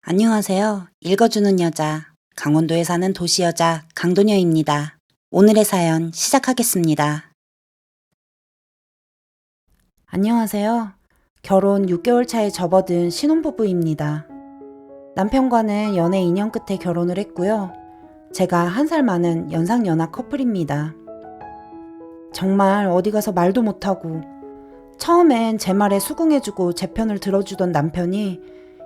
안녕하세요. 읽어주는 여자, 강원도에 사는 도시여자 강도녀입니다. 오늘의 사연 시작하겠습니다. 안녕하세요. 결혼 6개월 차에 접어든 신혼부부입니다. 남편과는 연애 2년 끝에 결혼을 했고요. 제가 1살 많은 연상연하 커플입니다. 정말 어디 가서 말도 못하고 처음엔 제 말에 수긍해주고 제 편을 들어주던 남편이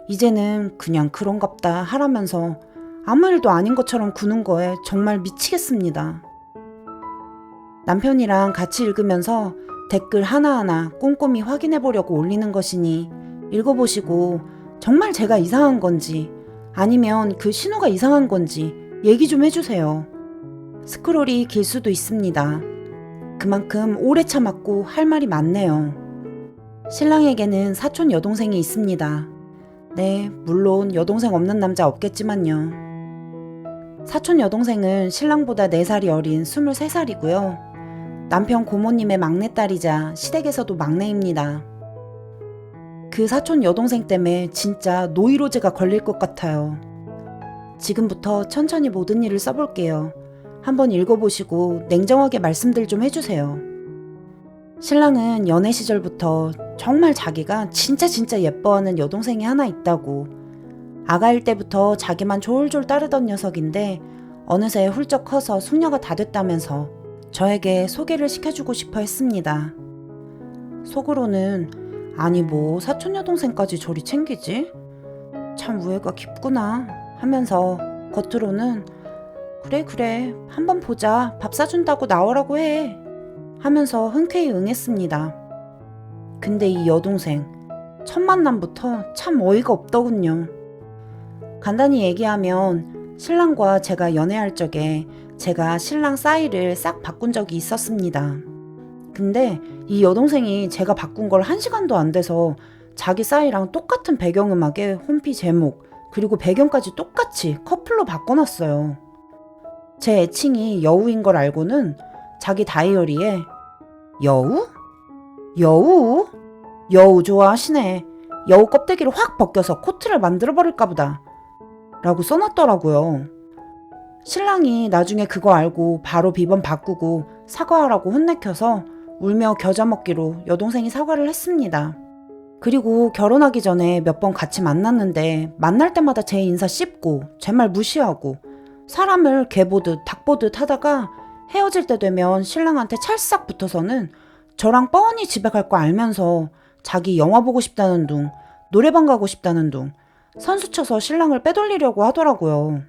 이제는 그냥 그런갑다 하라면서 아무 일도 아닌 것처럼 구는 거에 정말 미치겠습니다. 남편이랑 같이 읽으면서 댓글 하나하나 꼼꼼히 확인해 보려고 올리는 것이니 읽어보시고 정말 제가 이상한 건지 아니면 그 신호가 이상한 건지 얘기 좀 해주세요. 스크롤이 길 수도 있습니다. 그만큼 오래 참았고 할 말이 많네요. 신랑에게는 사촌 여동생이 있습니다. 네, 물론 여동생 없는 남자 없겠지만요. 사촌 여동생은 신랑보다 4살이 어린 23살이고요. 남편 고모님의 막내딸이자 시댁에서도 막내입니다. 그 사촌 여동생 때문에 진짜 노이로제가 걸릴 것 같아요. 지금부터 천천히 모든 일을 써볼게요. 한번 읽어보시고 냉정하게 말씀들 좀 해주세요. 신랑은 연애 시절부터 정말 자기가 진짜 예뻐하는 여동생이 하나 있다고, 아가일 때부터 자기만 졸졸 따르던 녀석인데 어느새 훌쩍 커서 숙녀가 다 됐다면서 저에게 소개를 시켜주고 싶어 했습니다. 속으로는 아니 뭐 사촌 여동생까지 저리 챙기지? 참 우애가 깊구나 하면서 겉으로는 그래 한번 보자, 밥 사준다고 나오라고 해 하면서 흔쾌히 응했습니다. 근데 이 여동생 첫 만남부터 참 어이가 없더군요. 간단히 얘기하면 신랑과 제가 연애할 적에 제가 신랑 싸이를 싹 바꾼 적이 있었습니다. 근데 이 여동생이 제가 바꾼 걸 1시간도 안 돼서 자기 싸이랑 똑같은 배경음악에 홈피 제목 그리고 배경까지 똑같이 커플로 바꿔놨어요. 제 애칭이 여우인 걸 알고는 자기 다이어리에 여우? 여우? 여우 좋아하시네. 여우 껍데기를 확 벗겨서 코트를 만들어버릴까 보다 라고 써놨더라고요. 신랑이 나중에 그거 알고 바로 비번 바꾸고 사과하라고 혼내켜서 울며 겨자 먹기로 여동생이 사과를 했습니다. 그리고 결혼하기 전에 몇 번 같이 만났는데 만날 때마다 제 인사 씹고 제 말 무시하고 사람을 개 보듯 닭 보듯 하다가 헤어질 때 되면 신랑한테 찰싹 붙어서는 저랑 뻔히 집에 갈 거 알면서 자기 영화 보고 싶다는 둥, 노래방 가고 싶다는 둥, 선수 쳐서 신랑을 빼돌리려고 하더라고요.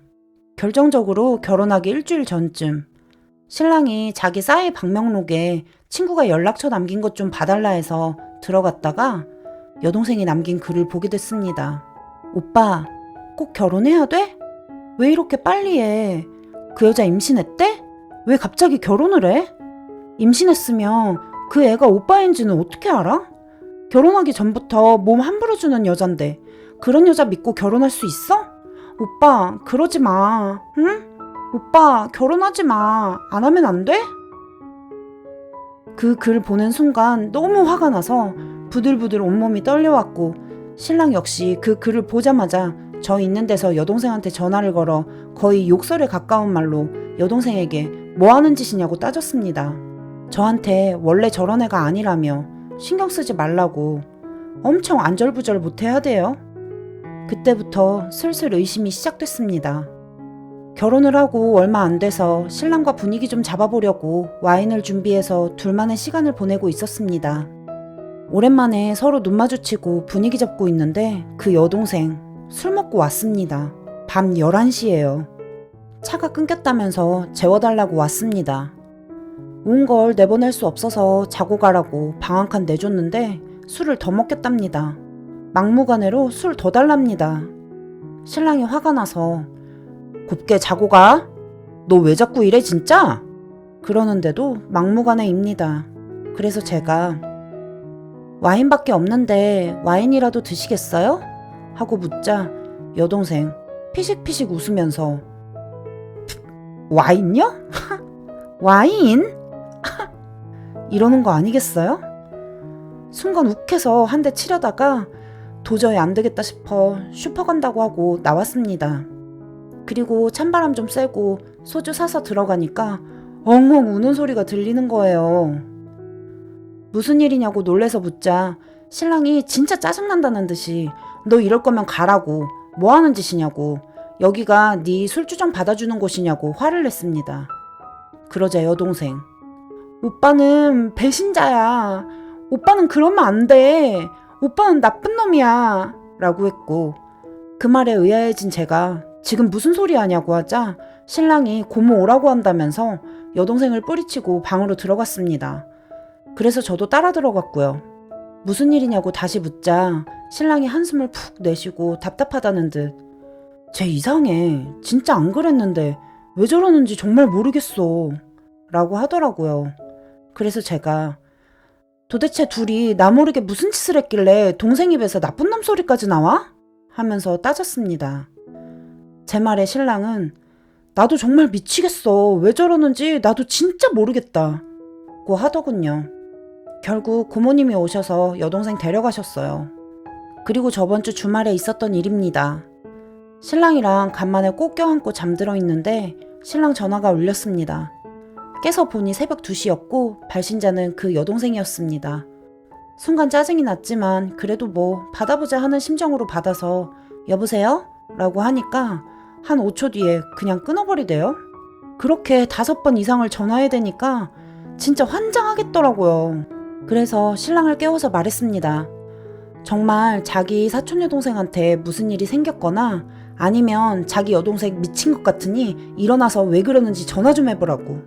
결정적으로 결혼하기 일주일 전쯤 신랑이 자기 싸이 방명록에 친구가 연락처 남긴 것 좀 봐달라 해서 들어갔다가 여동생이 남긴 글을 보게 됐습니다. 오빠, 꼭 결혼해야 돼? 왜 이렇게 빨리 해? 그 여자 임신했대? 왜 갑자기 결혼을 해? 임신했으면 그 애가 오빠인지는 어떻게 알아? 결혼하기 전부터 몸 함부로 주는 여잔데 그런 여자 믿고 결혼할 수 있어? 오빠, 그러지 마. 응? 오빠, 결혼하지 마. 안 하면 안 돼? 그 글 보는 순간 너무 화가 나서 부들부들 온몸이 떨려왔고 신랑 역시 그 글을 보자마자 저 있는 데서 여동생한테 전화를 걸어 거의 욕설에 가까운 말로 여동생에게 뭐 하는 짓이냐고 따졌습니다. 저한테 원래 저런 애가 아니라며 신경 쓰지 말라고 엄청 안절부절 못해야 돼요. 그때부터 슬슬 의심이 시작됐습니다. 결혼을 하고 얼마 안 돼서 신랑과 분위기 좀 잡아보려고 와인을 준비해서 둘만의 시간을 보내고 있었습니다. 오랜만에 서로 눈 마주치고 분위기 잡고 있는데 그 여동생 술 먹고 왔습니다. 밤 11시예요. 차가 끊겼다면서 재워달라고 왔습니다. 온 걸 내보낼 수 없어서 자고 가라고 방 한 칸 내줬는데 술을 더 먹겠답니다. 막무가내로 술 더 달랍니다. 신랑이 화가 나서 곱게 자고 가? 너 왜 자꾸 이래 진짜? 그러는데도 막무가내입니다. 그래서 제가 와인밖에 없는데 와인이라도 드시겠어요? 하고 묻자 여동생 피식피식 웃으면서 와인요? 와인? 이러는 거 아니겠어요? 순간 욱해서 한 대 치려다가 도저히 안 되겠다 싶어 슈퍼 간다고 하고 나왔습니다. 그리고 찬바람 좀 쐬고 소주 사서 들어가니까 엉엉 우는 소리가 들리는 거예요. 무슨 일이냐고 놀래서 묻자 신랑이 진짜 짜증난다는 듯이 너 이럴 거면 가라고, 뭐 하는 짓이냐고, 여기가 네 술주정 받아주는 곳이냐고 화를 냈습니다. 그러자 여동생, 오빠는 배신자야. 오빠는 그러면 안 돼. 오빠는 나쁜 놈이야. 라고 했고, 그 말에 의아해진 제가 지금 무슨 소리 하냐고 하자 신랑이 고모 오라고 한다면서 여동생을 뿌리치고 방으로 들어갔습니다. 그래서 저도 따라 들어갔고요. 무슨 일이냐고 다시 묻자 신랑이 한숨을 푹 내쉬고 답답하다는 듯 쟤 이상해. 진짜 안 그랬는데 왜 저러는지 정말 모르겠어. 라고 하더라고요. 그래서 제가 도대체 둘이 나 모르게 무슨 짓을 했길래 동생 입에서 나쁜 놈 소리까지 나와? 하면서 따졌습니다. 제 말에 신랑은 나도 정말 미치겠어. 왜 저러는지 나도 진짜 모르겠다. 고 하더군요. 결국 고모님이 오셔서 여동생 데려가셨어요. 그리고 저번 주 주말에 있었던 일입니다. 신랑이랑 간만에 꼭 껴안고 잠들어 있는데 신랑 전화가 울렸습니다. 깨서 보니 새벽 2시였고 발신자는 그 여동생이었습니다. 순간 짜증이 났지만 그래도 뭐 받아보자 하는 심정으로 받아서 여보세요? 라고 하니까 한 5초 뒤에 그냥 끊어버리대요. 그렇게 5번 이상을 전화해야 되니까 진짜 환장하겠더라고요. 그래서 신랑을 깨워서 말했습니다. 정말 자기 사촌 여동생한테 무슨 일이 생겼거나 아니면 자기 여동생 미친 것 같으니 일어나서 왜 그러는지 전화 좀 해보라고.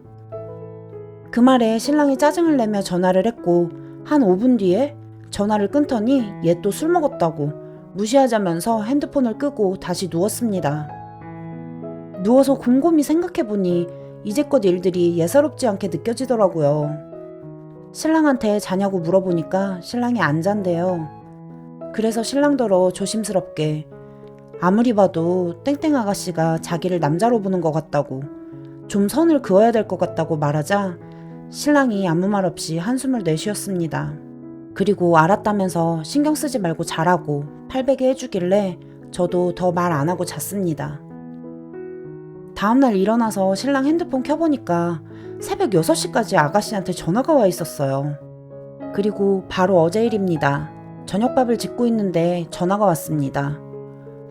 그 말에 신랑이 짜증을 내며 전화를 했고 한 5분 뒤에 전화를 끊더니 얘 또 술 먹었다고 무시하자면서 핸드폰을 끄고 다시 누웠습니다. 누워서 곰곰이 생각해보니 이제껏 일들이 예사롭지 않게 느껴지더라고요. 신랑한테 자냐고 물어보니까 신랑이 안 잔대요. 그래서 신랑더러 조심스럽게 아무리 봐도 땡땡 아가씨가 자기를 남자로 보는 것 같다고, 좀 선을 그어야 될 것 같다고 말하자 신랑이 아무 말 없이 한숨을 내쉬었습니다. 그리고 알았다면서 신경 쓰지 말고 자라고 팔베개 해주길래 저도 더 말 안 하고 잤습니다. 다음날 일어나서 신랑 핸드폰 켜보니까 새벽 6시까지 아가씨한테 전화가 와 있었어요. 그리고 바로 어제 일입니다. 저녁밥을 짓고 있는데 전화가 왔습니다.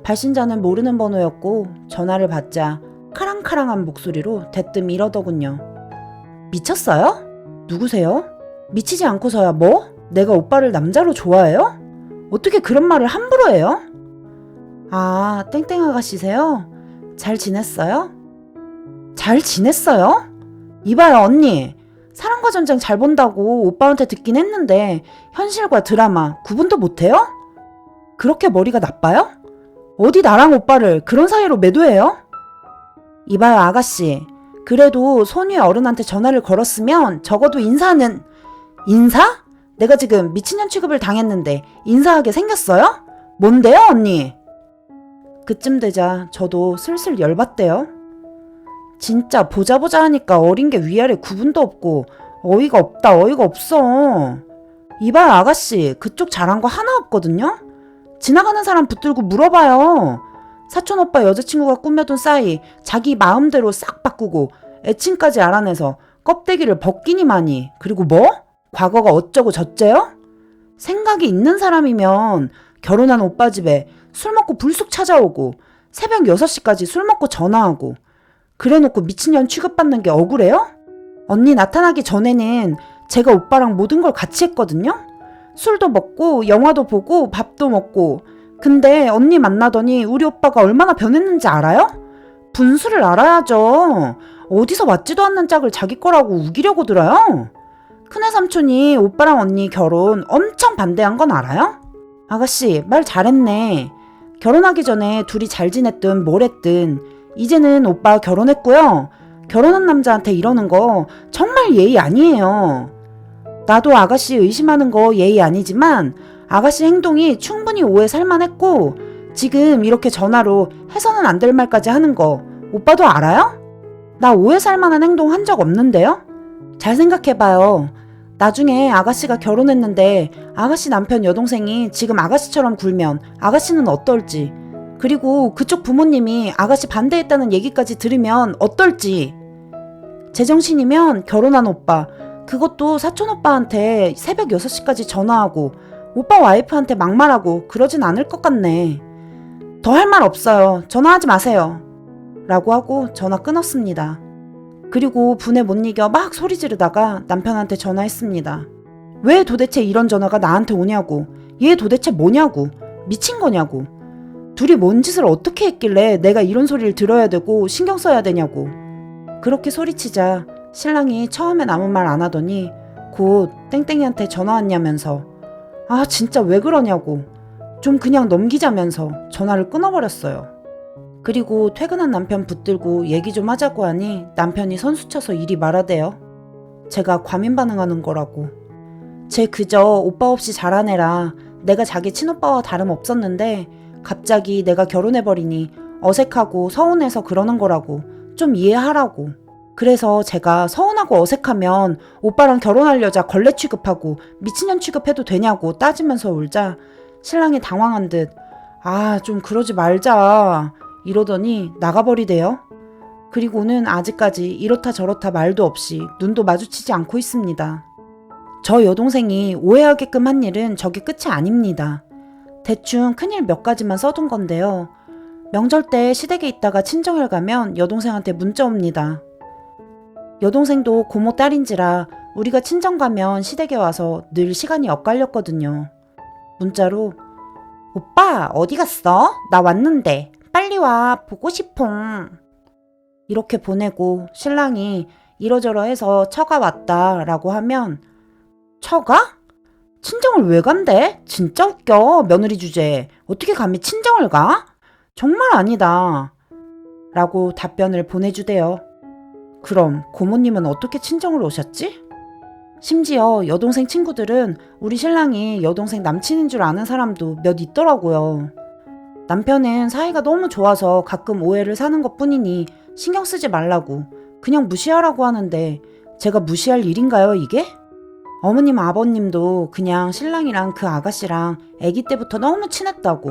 발신자는 모르는 번호였고 전화를 받자 카랑카랑한 목소리로 대뜸 이러더군요. 미쳤어요? 누구세요? 미치지 않고서야 뭐? 내가 오빠를 남자로 좋아해요? 어떻게 그런 말을 함부로 해요? 아, 땡땡 아가씨세요? 잘 지냈어요? 잘 지냈어요? 이봐요 언니, 사랑과 전쟁 잘 본다고 오빠한테 듣긴 했는데 현실과 드라마 구분도 못해요? 그렇게 머리가 나빠요? 어디 나랑 오빠를 그런 사이로 매도해요? 이봐요 아가씨, 그래도 손 위에 어른한테 전화를 걸었으면 적어도 인사는. 인사? 내가 지금 미친년 취급을 당했는데 인사하게 생겼어요? 뭔데요 언니? 그쯤 되자 저도 슬슬 열받대요. 진짜 보자 하니까 어린 게 위아래 구분도 없고 어이가 없다 어이가 없어. 이봐요 아가씨, 그쪽 잘한 거 하나 없거든요? 지나가는 사람 붙들고 물어봐요. 사촌 오빠 여자친구가 꾸며둔 싸이 자기 마음대로 싹 바꾸고 애칭까지 알아내서 껍데기를 벗기니마니. 그리고 뭐? 과거가 어쩌고 저쩌요? 생각이 있는 사람이면 결혼한 오빠 집에 술 먹고 불쑥 찾아오고 새벽 6시까지 술 먹고 전화하고 그래놓고 미친년 취급받는 게 억울해요? 언니 나타나기 전에는 제가 오빠랑 모든 걸 같이 했거든요? 술도 먹고 영화도 보고 밥도 먹고. 근데 언니 만나더니 우리 오빠가 얼마나 변했는지 알아요? 분수를 알아야죠. 어디서 맞지도 않는 짝을 자기 거라고 우기려고 들어요? 큰애 삼촌이 오빠랑 언니 결혼 엄청 반대한 건 알아요? 아가씨 말 잘했네. 결혼하기 전에 둘이 잘 지냈든 뭘 했든 이제는 오빠 결혼했고요. 결혼한 남자한테 이러는 거 정말 예의 아니에요. 나도 아가씨 의심하는 거 예의 아니지만 아가씨 행동이 충분히 오해 살만했고 지금 이렇게 전화로 해서는 안 될 말까지 하는 거 오빠도 알아요? 나 오해 살만한 행동 한 적 없는데요? 잘 생각해봐요. 나중에 아가씨가 결혼했는데 아가씨 남편 여동생이 지금 아가씨처럼 굴면 아가씨는 어떨지, 그리고 그쪽 부모님이 아가씨 반대했다는 얘기까지 들으면 어떨지. 제정신이면 결혼한 오빠, 그것도 사촌 오빠한테 새벽 6시까지 전화하고 오빠 와이프한테 막말하고 그러진 않을 것 같네. 더 할 말 없어요. 전화하지 마세요. 라고 하고 전화 끊었습니다. 그리고 분에 못 이겨 막 소리 지르다가 남편한테 전화했습니다. 왜 도대체 이런 전화가 나한테 오냐고. 얘 도대체 뭐냐고. 미친 거냐고. 둘이 뭔 짓을 어떻게 했길래 내가 이런 소리를 들어야 되고 신경 써야 되냐고. 그렇게 소리치자 신랑이 처음엔 아무 말 안 하더니 곧 땡땡이한테 전화 왔냐면서 아 진짜 왜 그러냐고 좀 그냥 넘기자면서 전화를 끊어버렸어요. 그리고 퇴근한 남편 붙들고 얘기 좀 하자고 하니 남편이 선수쳐서 이리 말하대요. 제가 과민 반응하는 거라고. 쟤 그저 오빠 없이 자란 애라 내가 자기 친오빠와 다름없었는데 갑자기 내가 결혼해버리니 어색하고 서운해서 그러는 거라고. 좀 이해하라고. 그래서 제가 서운하고 어색하면 오빠랑 결혼할 여자 걸레 취급하고 미친년 취급해도 되냐고 따지면서 울자 신랑이 당황한 듯 아, 좀 그러지 말자 이러더니 나가버리대요. 그리고는 아직까지 이렇다 저렇다 말도 없이 눈도 마주치지 않고 있습니다. 저 여동생이 오해하게끔 한 일은 저게 끝이 아닙니다. 대충 큰일 몇 가지만 써둔 건데요. 명절 때 시댁에 있다가 친정을 가면 여동생한테 문자 옵니다. 여동생도 고모 딸인지라 우리가 친정 가면 시댁에 와서 늘 시간이 엇갈렸거든요. 문자로 오빠 어디 갔어? 나 왔는데 빨리 와 보고 싶어. 이렇게 보내고 신랑이 이러저러해서 처가 왔다 라고 하면 처가? 친정을 왜 간대? 진짜 웃겨. 며느리 주제에 어떻게 감히 친정을 가? 정말 아니다 라고 답변을 보내주대요. 그럼 고모님은 어떻게 친정을 오셨지? 심지어 여동생 친구들은 우리 신랑이 여동생 남친인 줄 아는 사람도 몇 있더라고요. 남편은 사이가 너무 좋아서 가끔 오해를 사는 것 뿐이니 신경 쓰지 말라고 그냥 무시하라고 하는데 제가 무시할 일인가요 이게? 어머님 아버님도 그냥 신랑이랑 그 아가씨랑 아기 때부터 너무 친했다고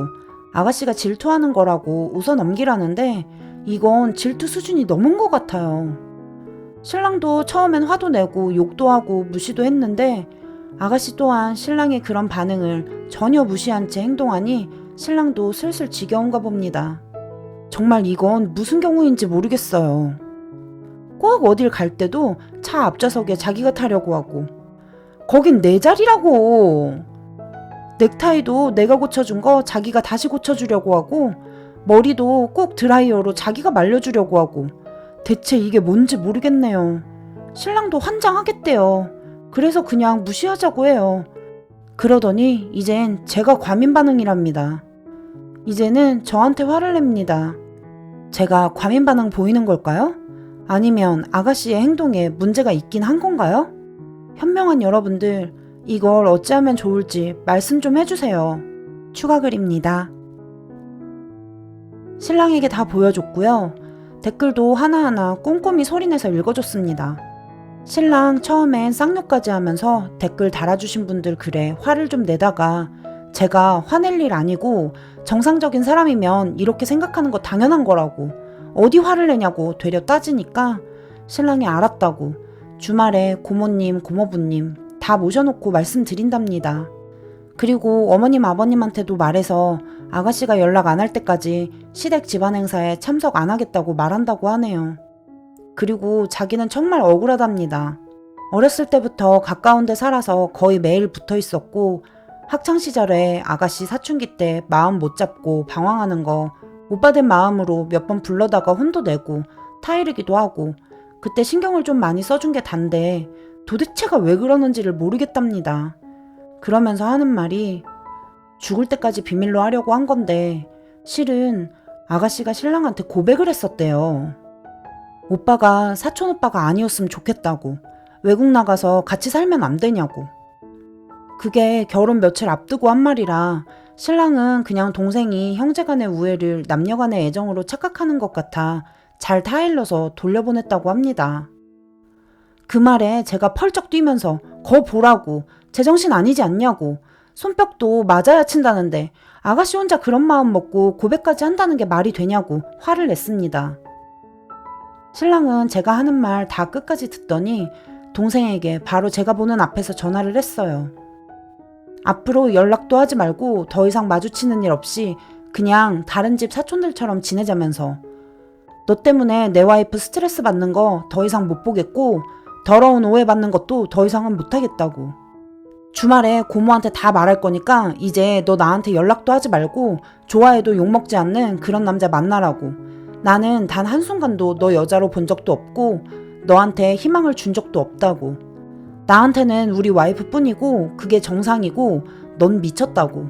아가씨가 질투하는 거라고 웃어 넘기라는데 이건 질투 수준이 넘은 것 같아요. 신랑도 처음엔 화도 내고 욕도 하고 무시도 했는데 아가씨 또한 신랑의 그런 반응을 전혀 무시한 채 행동하니 신랑도 슬슬 지겨운가 봅니다. 정말 이건 무슨 경우인지 모르겠어요. 꼭 어딜 갈 때도 차 앞좌석에 자기가 타려고 하고 거긴 내 자리라고. 넥타이도 내가 고쳐준 거 자기가 다시 고쳐주려고 하고 머리도 꼭 드라이어로 자기가 말려주려고 하고 대체 이게 뭔지 모르겠네요. 신랑도 환장하겠대요. 그래서 그냥 무시하자고 해요. 그러더니 이젠 제가 과민 반응이랍니다. 이제는 저한테 화를 냅니다. 제가 과민 반응 보이는 걸까요? 아니면 아가씨의 행동에 문제가 있긴 한 건가요? 현명한 여러분들, 이걸 어찌하면 좋을지 말씀 좀 해주세요. 추가 글입니다. 신랑에게 다 보여줬고요. 댓글도 하나하나 꼼꼼히 소리내서 읽어줬습니다. 신랑 처음엔 쌍욕까지 하면서 댓글 달아주신 분들 글에 화를 좀 내다가 제가 화낼 일 아니고 정상적인 사람이면 이렇게 생각하는 거 당연한 거라고 어디 화를 내냐고 되려 따지니까 신랑이 알았다고 주말에 고모님 고모부님 다 모셔놓고 말씀드린답니다. 그리고 어머님 아버님한테도 말해서 아가씨가 연락 안 할 때까지 시댁 집안 행사에 참석 안 하겠다고 말한다고 하네요. 그리고 자기는 정말 억울하답니다. 어렸을 때부터 가까운 데 살아서 거의 매일 붙어 있었고 학창시절에 아가씨 사춘기 때 마음 못 잡고 방황하는 거 오빠 된 마음으로 몇 번 불러다가 혼도 내고 타이르기도 하고 그때 신경을 좀 많이 써준 게 단데 도대체가 왜 그러는지를 모르겠답니다. 그러면서 하는 말이 죽을 때까지 비밀로 하려고 한 건데 실은 아가씨가 신랑한테 고백을 했었대요. 오빠가 사촌 오빠가 아니었으면 좋겠다고 외국 나가서 같이 살면 안 되냐고. 그게 결혼 며칠 앞두고 한 말이라 신랑은 그냥 동생이 형제간의 우애를 남녀간의 애정으로 착각하는 것 같아 잘 타일러서 돌려보냈다고 합니다. 그 말에 제가 펄쩍 뛰면서 거 보라고, 제정신 아니지 않냐고, 손뼉도 맞아야 친다는데 아가씨 혼자 그런 마음 먹고 고백까지 한다는 게 말이 되냐고 화를 냈습니다. 신랑은 제가 하는 말 다 끝까지 듣더니 동생에게 바로 제가 보는 앞에서 전화를 했어요. 앞으로 연락도 하지 말고 더 이상 마주치는 일 없이 그냥 다른 집 사촌들처럼 지내자면서, 너 때문에 내 와이프 스트레스 받는 거 더 이상 못 보겠고 더러운 오해 받는 것도 더 이상은 못 하겠다고. 주말에 고모한테 다 말할 거니까 이제 너 나한테 연락도 하지 말고 좋아해도 욕먹지 않는 그런 남자 만나라고. 나는 단 한순간도 너 여자로 본 적도 없고 너한테 희망을 준 적도 없다고. 나한테는 우리 와이프뿐이고 그게 정상이고 넌 미쳤다고.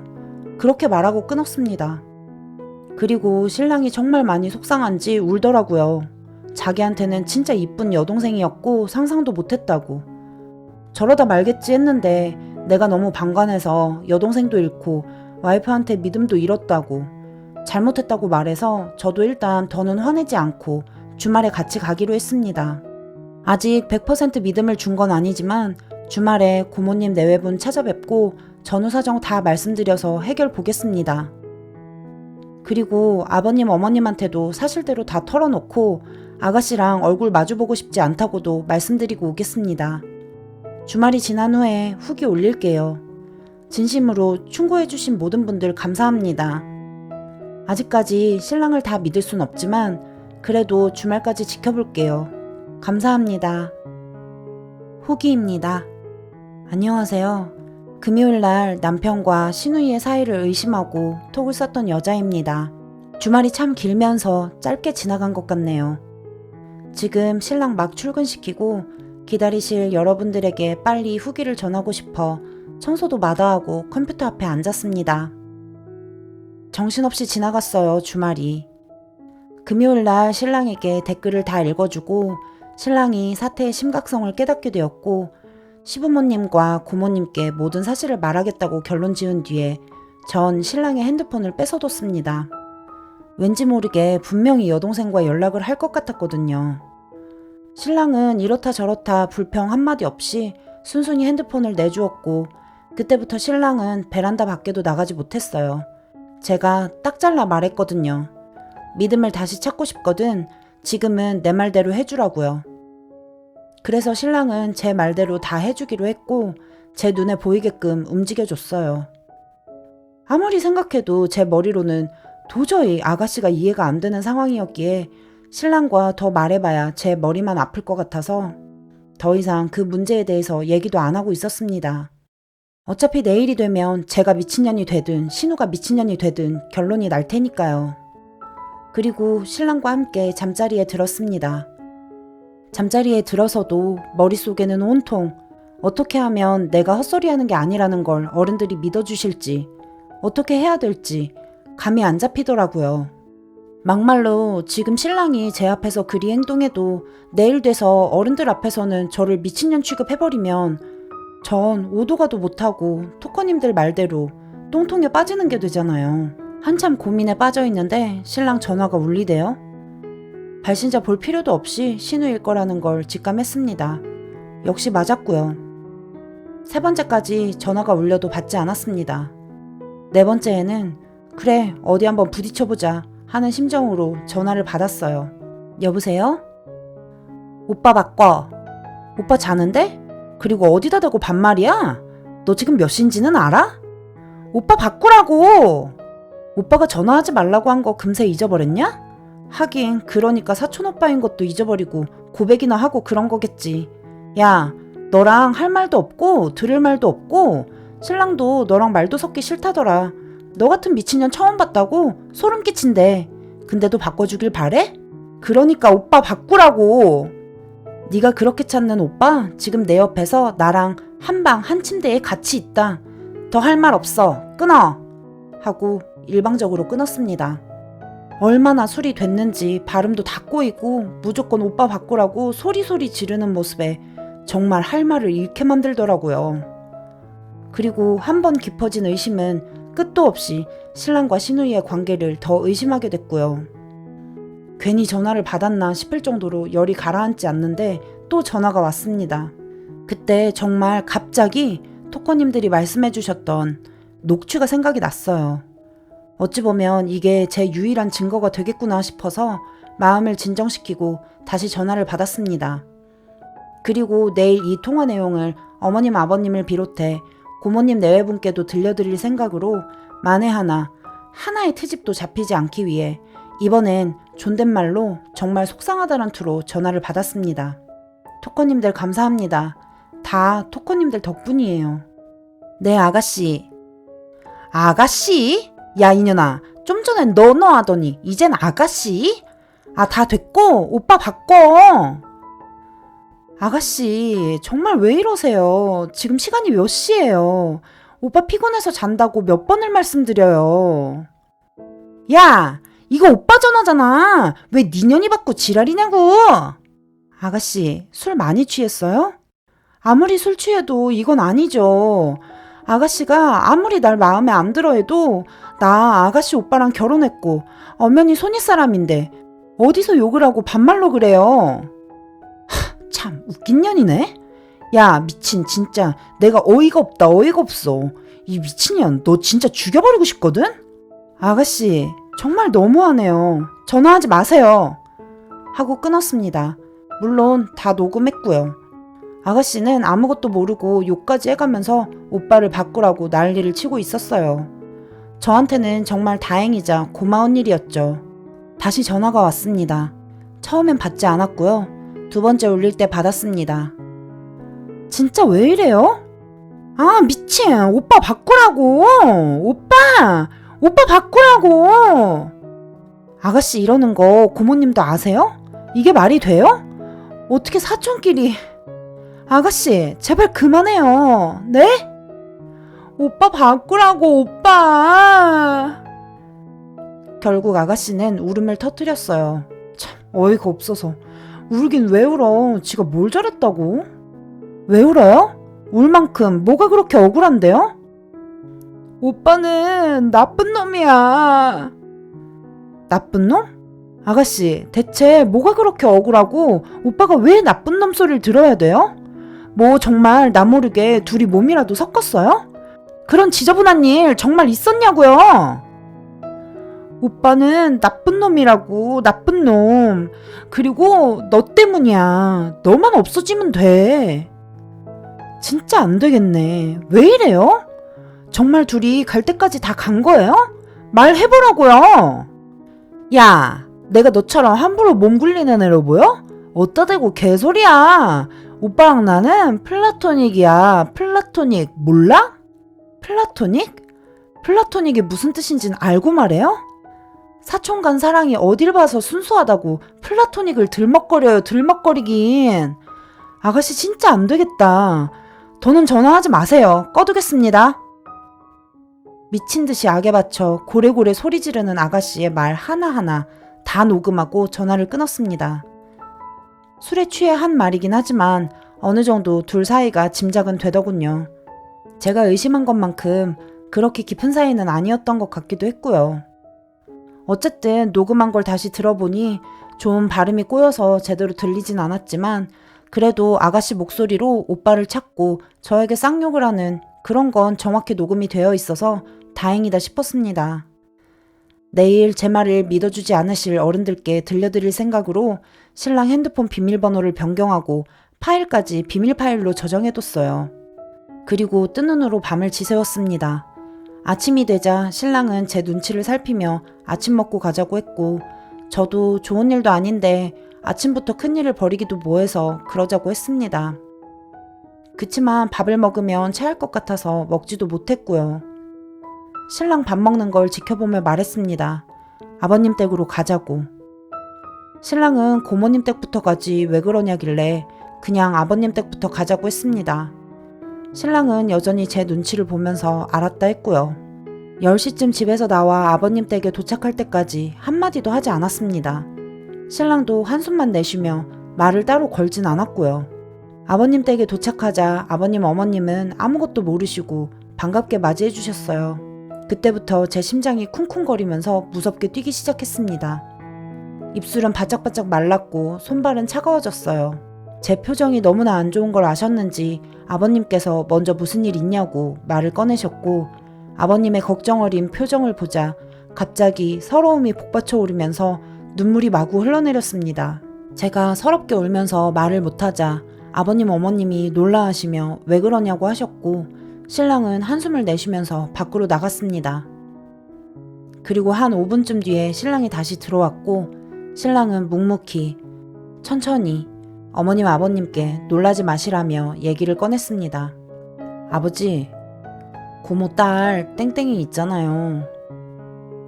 그렇게 말하고 끊었습니다. 그리고 신랑이 정말 많이 속상한지 울더라고요. 자기한테는 진짜 이쁜 여동생이었고 상상도 못했다고. 저러다 말겠지 했는데 내가 너무 방관해서 여동생도 잃고 와이프한테 믿음도 잃었다고. 잘못했다고 말해서 저도 일단 더는 화내지 않고 주말에 같이 가기로 했습니다. 아직 100% 믿음을 준 건 아니지만 주말에 고모님 내외분 찾아뵙고 전후 사정 다 말씀드려서 해결 보겠습니다. 그리고 아버님 어머님한테도 사실대로 다 털어놓고 아가씨랑 얼굴 마주보고 싶지 않다고도 말씀드리고 오겠습니다. 주말이 지난 후에 후기 올릴게요. 진심으로 충고해주신 모든 분들 감사합니다. 아직까지 신랑을 다 믿을 순 없지만 그래도 주말까지 지켜볼게요. 감사합니다. 후기입니다. 안녕하세요. 금요일날 남편과 시누이의 사이를 의심하고 톡을 썼던 여자입니다. 주말이 참 길면서 짧게 지나간 것 같네요. 지금 신랑 막 출근시키고 기다리실 여러분들에게 빨리 후기를 전하고 싶어 청소도 마다하고 컴퓨터 앞에 앉았습니다. 정신없이 지나갔어요, 주말이. 금요일날 신랑에게 댓글을 다 읽어주고 신랑이 사태의 심각성을 깨닫게 되었고 시부모님과 고모님께 모든 사실을 말하겠다고 결론 지은 뒤에 전 신랑의 핸드폰을 뺏어뒀습니다. 왠지 모르게 분명히 여동생과 연락을 할 것 같았거든요. 신랑은 이렇다 저렇다 불평 한마디 없이 순순히 핸드폰을 내주었고 그때부터 신랑은 베란다 밖에도 나가지 못했어요. 제가 딱 잘라 말했거든요. 믿음을 다시 찾고 싶거든 지금은 내 말대로 해주라고요. 그래서 신랑은 제 말대로 다 해주기로 했고 제 눈에 보이게끔 움직여줬어요. 아무리 생각해도 제 머리로는 도저히 아가씨가 이해가 안 되는 상황이었기에 신랑과 더 말해봐야 제 머리만 아플 것 같아서 더 이상 그 문제에 대해서 얘기도 안 하고 있었습니다. 어차피 내일이 되면 제가 미친년이 되든 신우가 미친년이 되든 결론이 날 테니까요. 그리고 신랑과 함께 잠자리에 들었습니다. 잠자리에 들어서도 머릿속에는 온통 어떻게 하면 내가 헛소리하는 게 아니라는 걸 어른들이 믿어주실지 어떻게 해야 될지 감이 안 잡히더라고요. 막말로 지금 신랑이 제 앞에서 그리 행동해도 내일 돼서 어른들 앞에서는 저를 미친년 취급해버리면 전 오도 가도 못하고 토커님들 말대로 똥통에 빠지는 게 되잖아요. 한참 고민에 빠져있는데 신랑 전화가 울리대요. 발신자 볼 필요도 없이 신우일 거라는 걸 직감했습니다. 역시 맞았고요. 세 번째까지 전화가 울려도 받지 않았습니다. 네 번째에는 그래 어디 한번 부딪혀보자 하는 심정으로 전화를 받았어요. 여보세요? 오빠 바꿔. 오빠 자는데? 그리고 어디다 대고 반말이야? 너 지금 몇 시인지는 알아? 오빠 바꾸라고! 오빠가 전화하지 말라고 한 거 금세 잊어버렸냐? 하긴 그러니까 사촌오빠인 것도 잊어버리고 고백이나 하고 그런 거겠지. 야, 너랑 할 말도 없고 들을 말도 없고 신랑도 너랑 말도 섞기 싫다더라. 너 같은 미친년 처음 봤다고 소름 끼친대. 근데도 바꿔주길 바래? 그러니까 오빠 바꾸라고. 네가 그렇게 찾는 오빠 지금 내 옆에서 나랑 한 방 한 침대에 같이 있다. 더 할 말 없어. 끊어. 하고 일방적으로 끊었습니다. 얼마나 술이 됐는지 발음도 다 꼬이고 무조건 오빠 바꾸라고 소리소리 지르는 모습에 정말 할 말을 잃게 만들더라고요. 그리고 한 번 깊어진 의심은 끝도 없이 신랑과 시누이의 관계를 더 의심하게 됐고요. 괜히 전화를 받았나 싶을 정도로 열이 가라앉지 않는데 또 전화가 왔습니다. 그때 정말 갑자기 토커님들이 말씀해 주셨던 녹취가 생각이 났어요. 어찌 보면 이게 제 유일한 증거가 되겠구나 싶어서 마음을 진정시키고 다시 전화를 받았습니다. 그리고 내일 이 통화 내용을 어머님 아버님을 비롯해 고모님 내외분께도 들려드릴 생각으로 만에 하나의 트집도 잡히지 않기 위해 이번엔 존댓말로 정말 속상하다는 투로 전화를 받았습니다. 토커님들 감사합니다. 다 토커님들 덕분이에요. 네, 아가씨. 아가씨? 야, 이년아. 좀 전엔 너너 하더니 이젠 아가씨? 다 됐고 오빠 바꿔. 아가씨, 정말 왜 이러세요? 지금 시간이 몇 시예요? 오빠 피곤해서 잔다고 몇 번을 말씀드려요. 야, 이거 오빠 전화잖아. 왜 니년이 받고 지랄이냐고. 아가씨, 술 많이 취했어요? 아무리 술 취해도 이건 아니죠. 아가씨가 아무리 날 마음에 안 들어 해도 나 아가씨 오빠랑 결혼했고 엄연히 손윗사람인데 어디서 욕을 하고 반말로 그래요. 참 웃긴 년이네. 야, 미친, 진짜 내가 어이가 없어. 이 미친년 너 진짜 죽여버리고 싶거든? 아가씨, 정말 너무하네요. 전화하지 마세요. 하고 끊었습니다. 물론 다 녹음했고요. 아가씨는 아무것도 모르고 욕까지 해가면서 오빠를 바꾸라고 난리를 치고 있었어요. 저한테는 정말 다행이자 고마운 일이었죠. 다시 전화가 왔습니다. 처음엔 받지 않았고요. 두 번째 울릴 때 받았습니다. 진짜 왜 이래요? 미친, 오빠 바꾸라고. 오빠 바꾸라고. 아가씨 이러는 거 고모님도 아세요? 이게 말이 돼요? 어떻게 사촌끼리. 아가씨, 제발 그만해요. 네? 오빠 바꾸라고, 오빠. 결국 아가씨는 울음을 터뜨렸어요. 참 어이가 없어서. 울긴 왜 울어? 지가 뭘 잘했다고? 왜 울어요? 울 만큼 뭐가 그렇게 억울한데요? 오빠는 나쁜 놈이야. 나쁜 놈? 아가씨, 대체 뭐가 그렇게 억울하고 오빠가 왜 나쁜 놈 소리를 들어야 돼요? 뭐 정말 나 모르게 둘이 몸이라도 섞었어요? 그런 지저분한 일 정말 있었냐고요? 오빠는 나쁜 놈이라고, 나쁜 놈. 그리고 너 때문이야. 너만 없어지면 돼. 진짜 안 되겠네. 왜 이래요? 정말 둘이 갈 때까지 다 간 거예요? 말해보라고요. 야, 내가 너처럼 함부로 몸 굴리는 애로 보여? 어따 대고 개소리야. 오빠랑 나는 플라토닉이야. 플라토닉 몰라? 플라토닉? 플라토닉이 무슨 뜻인진 알고 말해요? 사촌 간 사랑이 어딜 봐서 순수하다고 플라토닉을 들먹거려요. 들먹거리긴. 아가씨 진짜 안 되겠다. 더는 전화하지 마세요. 꺼두겠습니다. 미친 듯이 악에 받쳐 고래고래 소리 지르는 아가씨의 말 하나하나 다 녹음하고 전화를 끊었습니다. 술에 취해 한 말이긴 하지만 어느 정도 둘 사이가 짐작은 되더군요. 제가 의심한 것만큼 그렇게 깊은 사이는 아니었던 것 같기도 했고요. 어쨌든 녹음한 걸 다시 들어보니 좀 발음이 꼬여서 제대로 들리진 않았지만 그래도 아가씨 목소리로 오빠를 찾고 저에게 쌍욕을 하는 그런 건 정확히 녹음이 되어 있어서 다행이다 싶었습니다. 내일 제 말을 믿어주지 않으실 어른들께 들려드릴 생각으로 신랑 핸드폰 비밀번호를 변경하고 파일까지 비밀 파일로 저장해뒀어요. 그리고 뜬 눈으로 밤을 지새웠습니다. 아침이 되자 신랑은 제 눈치를 살피며 아침 먹고 가자고 했고 저도 좋은 일도 아닌데 아침부터 큰일을 벌이기도 뭐해서 그러자고 했습니다. 그치만 밥을 먹으면 체할 것 같아서 먹지도 못했고요. 신랑 밥 먹는 걸 지켜보며 말했습니다. 아버님 댁으로 가자고. 신랑은 고모님 댁부터 가지 왜 그러냐길래 그냥 아버님 댁부터 가자고 했습니다. 신랑은 여전히 제 눈치를 보면서 알았다 했고요. 10시쯤 집에서 나와 아버님 댁에 도착할 때까지 한마디도 하지 않았습니다. 신랑도 한숨만 내쉬며 말을 따로 걸진 않았고요. 아버님 댁에 도착하자 아버님 어머님은 아무것도 모르시고 반갑게 맞이해 주셨어요. 그때부터 제 심장이 쿵쿵거리면서 무섭게 뛰기 시작했습니다. 입술은 바짝바짝 말랐고 손발은 차가워졌어요. 제 표정이 너무나 안 좋은 걸 아셨는지 아버님께서 먼저 무슨 일 있냐고 말을 꺼내셨고 아버님의 걱정 어린 표정을 보자 갑자기 서러움이 복받쳐 오르면서 눈물이 마구 흘러내렸습니다. 제가 서럽게 울면서 말을 못하자 아버님 어머님이 놀라하시며 왜 그러냐고 하셨고 신랑은 한숨을 내쉬면서 밖으로 나갔습니다. 그리고 한 5분쯤 뒤에 신랑이 다시 들어왔고 신랑은 묵묵히 천천히 어머님 아버님께 놀라지 마시라며 얘기를 꺼냈습니다. 아버지, 고모 딸 땡땡이 있잖아요.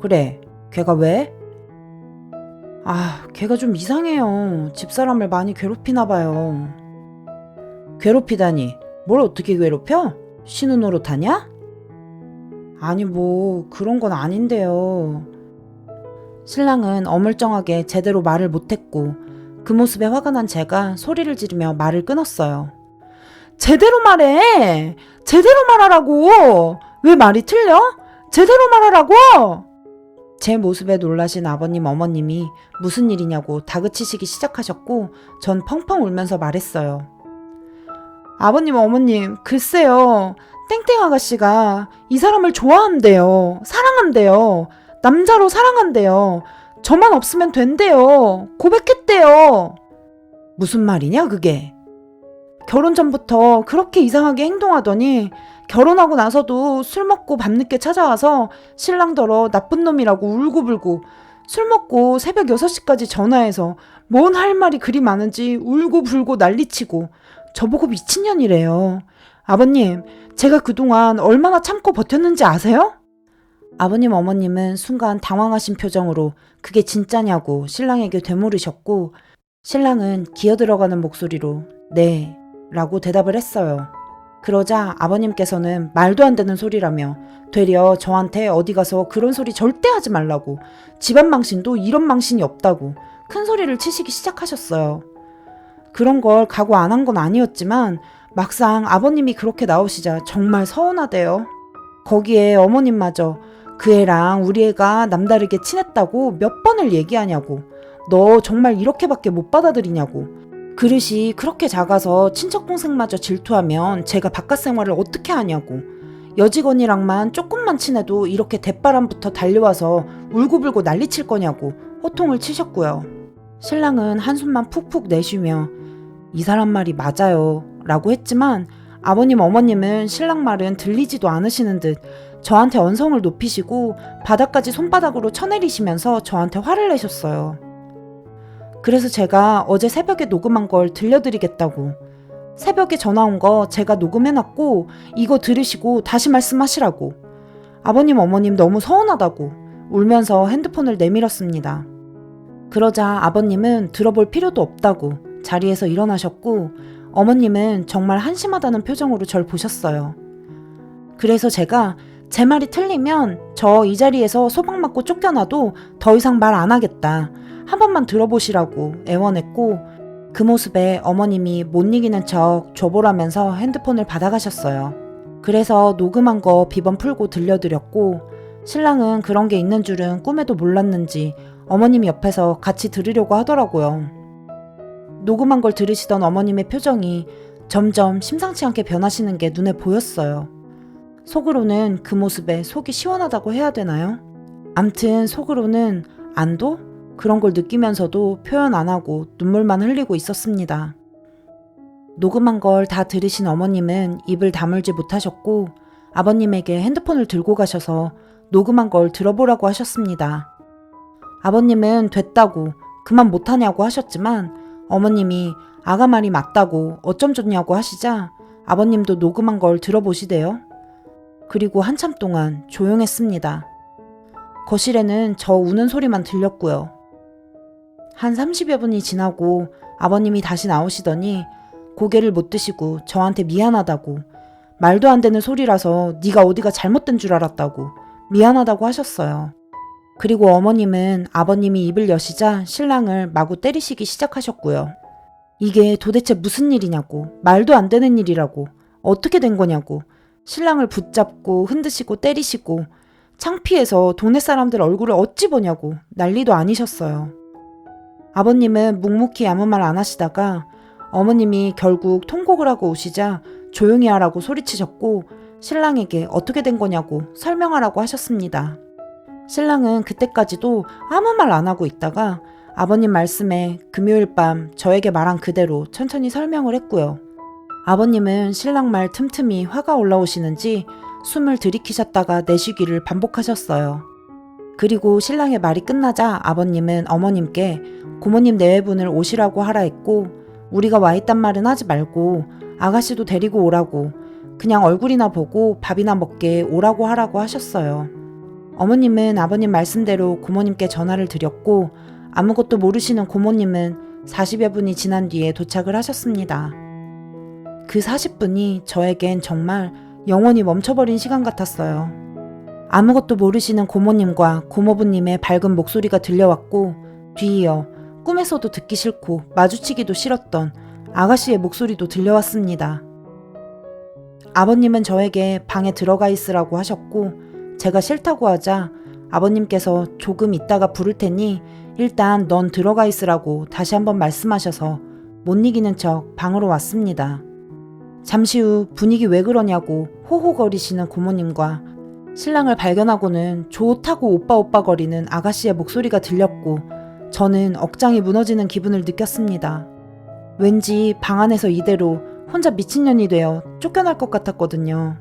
그래, 걔가 왜? 걔가 좀 이상해요. 집사람을 많이 괴롭히나 봐요. 괴롭히다니, 뭘 어떻게 괴롭혀? 신우노릇하냐? 아니 뭐 그런 건 아닌데요. 신랑은 어물쩡하게 제대로 말을 못했고 그 모습에 화가 난 제가 소리를 지르며 말을 끊었어요. 제대로 말해! 제대로 말하라고! 왜 말이 틀려? 제대로 말하라고! 제 모습에 놀라신 아버님 어머님이 무슨 일이냐고 다그치시기 시작하셨고 전 펑펑 울면서 말했어요. 아버님 어머님 글쎄요. 땡땡 아가씨가 이 사람을 좋아한대요. 사랑한대요. 남자로 사랑한대요. 저만 없으면 된대요. 고백했대요. 무슨 말이냐 그게? 결혼 전부터 그렇게 이상하게 행동하더니 결혼하고 나서도 술 먹고 밤늦게 찾아와서 신랑더러 나쁜 놈이라고 울고불고 술 먹고 새벽 6시까지 전화해서 뭔 할 말이 그리 많은지 울고불고 난리치고 저보고 미친년이래요. 아버님, 제가 그동안 얼마나 참고 버텼는지 아세요? 아버님 어머님은 순간 당황하신 표정으로 그게 진짜냐고 신랑에게 되물으셨고 신랑은 기어들어가는 목소리로 네 라고 대답을 했어요. 그러자 아버님께서는 말도 안 되는 소리라며 되려 저한테 어디 가서 그런 소리 절대 하지 말라고 집안 망신도 이런 망신이 없다고 큰 소리를 치시기 시작하셨어요. 그런 걸 각오 안 한 건 아니었지만 막상 아버님이 그렇게 나오시자 정말 서운하대요. 거기에 어머님마저 그 애랑 우리 애가 남다르게 친했다고 몇 번을 얘기하냐고 너 정말 이렇게밖에 못 받아들이냐고 그릇이 그렇게 작아서 친척 동생마저 질투하면 제가 바깥 생활을 어떻게 하냐고 여직원이랑만 조금만 친해도 이렇게 대바람부터 달려와서 울고불고 난리칠 거냐고 호통을 치셨고요. 신랑은 한숨만 푹푹 내쉬며 이 사람 말이 맞아요 라고 했지만 아버님 어머님은 신랑 말은 들리지도 않으시는 듯 저한테 언성을 높이시고 바닥까지 손바닥으로 쳐내리시면서 저한테 화를 내셨어요. 그래서 제가 어제 새벽에 녹음한 걸 들려드리겠다고 새벽에 전화 온 거 제가 녹음해놨고 이거 들으시고 다시 말씀하시라고 아버님 어머님 너무 서운하다고 울면서 핸드폰을 내밀었습니다. 그러자 아버님은 들어볼 필요도 없다고 자리에서 일어나셨고 어머님은 정말 한심하다는 표정으로 절 보셨어요. 그래서 제가 제 말이 틀리면 저 이 자리에서 소방 맞고 쫓겨나도 더 이상 말 안 하겠다. 한 번만 들어보시라고 애원했고 그 모습에 어머님이 못 이기는 척 줘보라면서 핸드폰을 받아가셨어요. 그래서 녹음한 거 비번 풀고 들려드렸고 신랑은 그런 게 있는 줄은 꿈에도 몰랐는지 어머님 옆에서 같이 들으려고 하더라고요. 녹음한 걸 들으시던 어머님의 표정이 점점 심상치 않게 변하시는 게 눈에 보였어요. 속으로는 그 모습에 속이 시원하다고 해야 되나요? 암튼 속으로는 안도? 그런 걸 느끼면서도 표현 안 하고 눈물만 흘리고 있었습니다. 녹음한 걸 다 들으신 어머님은 입을 다물지 못하셨고 아버님에게 핸드폰을 들고 가셔서 녹음한 걸 들어보라고 하셨습니다. 아버님은 됐다고 그만 못하냐고 하셨지만 어머님이 아가 말이 맞다고 어쩜 좋냐고 하시자 아버님도 녹음한 걸 들어보시대요. 그리고 한참 동안 조용했습니다. 거실에는 저 우는 소리만 들렸고요. 한 30여 분이 지나고 아버님이 다시 나오시더니 고개를 못 드시고 저한테 미안하다고 말도 안 되는 소리라서 네가 어디가 잘못된 줄 알았다고 미안하다고 하셨어요. 그리고 어머님은 아버님이 입을 여시자 신랑을 마구 때리시기 시작하셨고요. 이게 도대체 무슨 일이냐고 말도 안 되는 일이라고 어떻게 된 거냐고 신랑을 붙잡고 흔드시고 때리시고 창피해서 동네 사람들 얼굴을 어찌 보냐고 난리도 아니셨어요. 아버님은 묵묵히 아무 말 안 하시다가 어머님이 결국 통곡을 하고 오시자 조용히 하라고 소리치셨고 신랑에게 어떻게 된 거냐고 설명하라고 하셨습니다. 신랑은 그때까지도 아무 말 안 하고 있다가 아버님 말씀에 금요일 밤 저에게 말한 그대로 천천히 설명을 했고요. 아버님은 신랑 말 틈틈이 화가 올라오시는지 숨을 들이키셨다가 내쉬기를 반복하셨어요. 그리고 신랑의 말이 끝나자 아버님은 어머님께 고모님 내외분을 오시라고 하라 했고 우리가 와 있단 말은 하지 말고 아가씨도 데리고 오라고 그냥 얼굴이나 보고 밥이나 먹게 오라고 하라고 하셨어요. 어머님은 아버님 말씀대로 고모님께 전화를 드렸고 아무것도 모르시는 고모님은 40여 분이 지난 뒤에 도착을 하셨습니다. 그 40분이 저에겐 정말 영원히 멈춰버린 시간 같았어요. 아무것도 모르시는 고모님과 고모부님의 밝은 목소리가 들려왔고 뒤이어 꿈에서도 듣기 싫고 마주치기도 싫었던 아가씨의 목소리도 들려왔습니다. 아버님은 저에게 방에 들어가 있으라고 하셨고 제가 싫다고 하자 아버님께서 조금 있다가 부를 테니 일단 넌 들어가 있으라고 다시 한번 말씀하셔서 못 이기는 척 방으로 왔습니다. 잠시 후 분위기 왜 그러냐고 호호거리시는 고모님과 신랑을 발견하고는 좋다고 오빠 거리는 아가씨의 목소리가 들렸고 저는 억장이 무너지는 기분을 느꼈습니다. 왠지 방 안에서 이대로 혼자 미친년이 되어 쫓겨날 것 같았거든요.